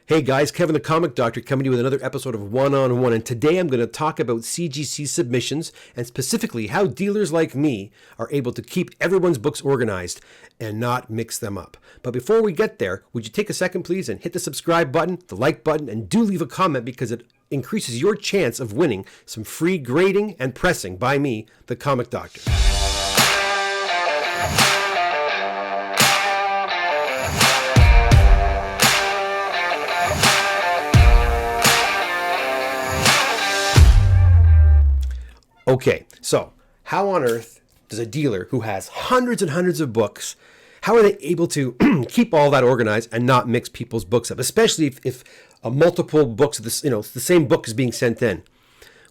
Hey guys, Kevin the Comic Doctor coming to you with another episode of One-on-One, and today I'm going to talk about CGC submissions and specifically how dealers like me are able to keep everyone's books organized and not mix them up. But before we get there, would you take a second please and hit the subscribe button, the like button, and do leave a comment because it increases your chance of winning some free grading and pressing by me, the Comic Doctor. Okay, so how on earth does a dealer who has hundreds and hundreds of books, how are they able to keep all that organized and not mix people's books up, especially if multiple books, the same book is being sent in?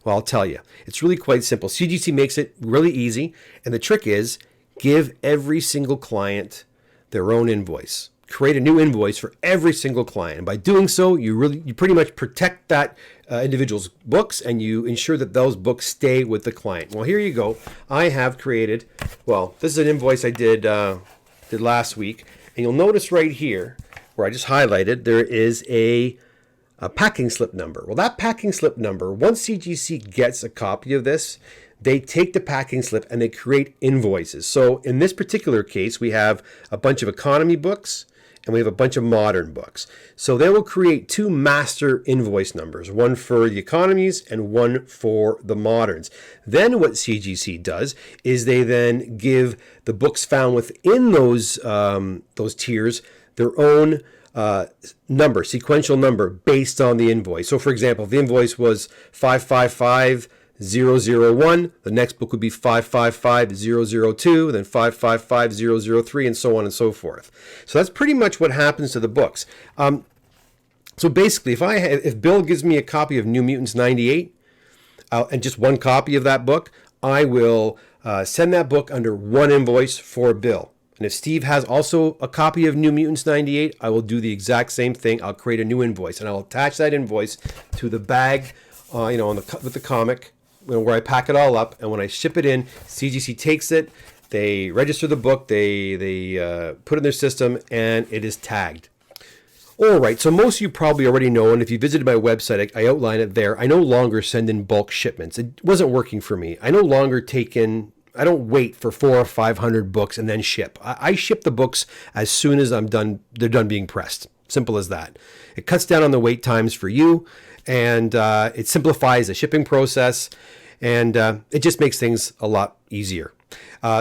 Well, I'll tell you, it's really quite simple. CGC makes it really easy, and the trick is give every single client their own invoice. Create a new invoice for every single client. And by doing so, you pretty much protect that individual's books and you ensure that those books stay with the client. Well, here you go. I have created, this is an invoice I did last week. And you'll notice right here where I just highlighted, there is a packing slip number. Well, that packing slip number, once CGC gets a copy of this, they take the packing slip and they create invoices. So in this particular case, we have a bunch of economy books and we have a bunch of modern books. So they will create two master invoice numbers, one for the economies and one for the moderns. Then what CGC does is they then give the books found within those tiers their own number, sequential number based on the invoice. So for example, if the invoice was 555001, the next book would be 555002, then 555003, and so on and so forth. So that's pretty much what happens to the books. So basically, if Bill gives me a copy of New Mutants 98 and just one copy of that book, I will send that book under one invoice for Bill. And if Steve has also a copy of New Mutants 98, I will do the exact same thing. I'll create a new invoice and I'll attach that invoice to the bag, with the comic, where I pack it all up. And when I ship it in, CGC takes it, they register the book, they put it in their system, and it is tagged. All right, so most of you probably already know, and if you visited my website, I outline it there. I no longer send in bulk shipments. It wasn't working for me. I don't wait for 400 or 500 books and then ship. I ship the books as soon as they're done being pressed. Simple as that. It cuts down on the wait times for you, and it simplifies the shipping process, and it just makes things a lot easier.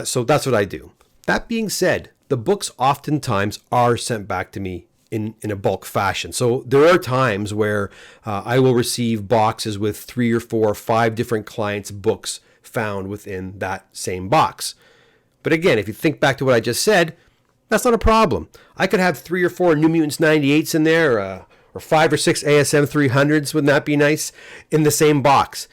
So that's what I do. That being said, the books oftentimes are sent back to me in a bulk fashion. So there are times where I will receive boxes with 3 or 4 or 5 different clients' books found within that same box. But again, if you think back to what I just said, that's not a problem. I could have 3 or 4 New Mutants 98s in there, or 5 or 6 ASM 300s, wouldn't that be nice, in the same box.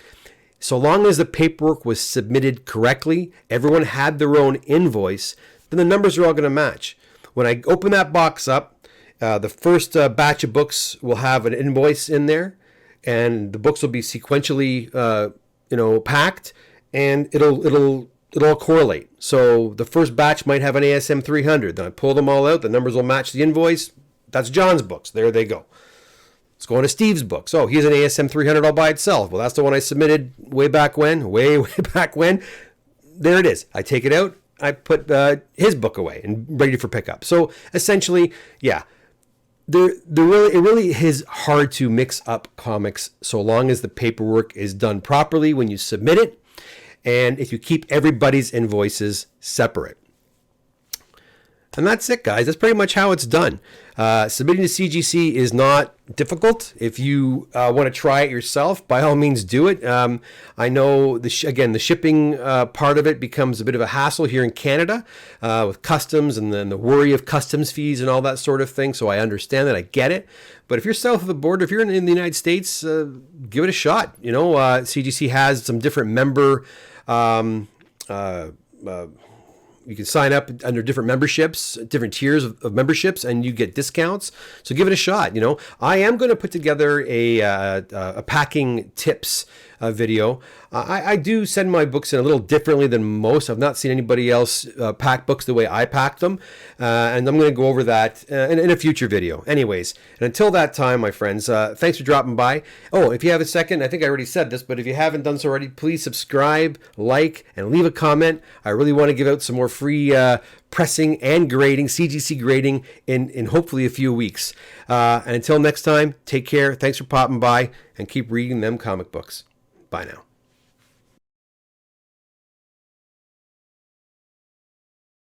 So long as the paperwork was submitted correctly, everyone had their own invoice, then the numbers are all going to match. When I open that box up, the first batch of books will have an invoice in there, and the books will be sequentially packed, and it'll all correlate. So the first batch might have an ASM 300. Then I pull them all out. The numbers will match the invoice. That's John's books. There they go. Let's go on to Steve's books. Oh, here's an ASM 300 all by itself. Well, that's the one I submitted way back when. There it is. I take it out. I put his book away and ready for pickup. So essentially, yeah, it really is hard to mix up comics so long as the paperwork is done properly when you submit it, and if you keep everybody's invoices separate. And that's it, guys. That's pretty much how it's done. Submitting to CGC is not difficult. If you want to try it yourself, by all means do it. I know, the shipping part of it becomes a bit of a hassle here in Canada with customs and then the worry of customs fees and all that sort of thing. So I understand that. I get it. But if you're south of the border, if you're in the United States, give it a shot. CGC has some different member you can sign up under different memberships, different tiers of memberships, and you get discounts. So give it a shot. I am going to put together a packing tips video. I do send my books in a little differently than most. I've not seen anybody else pack books the way I pack them, and I'm going to go over that in a future video. Anyways, and until that time, my friends, thanks for dropping by. Oh, if you have a second, I think I already said this, but if you haven't done so already, please subscribe, like, and leave a comment. I really want to give out some more free pressing and grading, CGC grading, in hopefully a few weeks. And until next time, take care. Thanks for popping by, and keep reading them comic books. Bye now.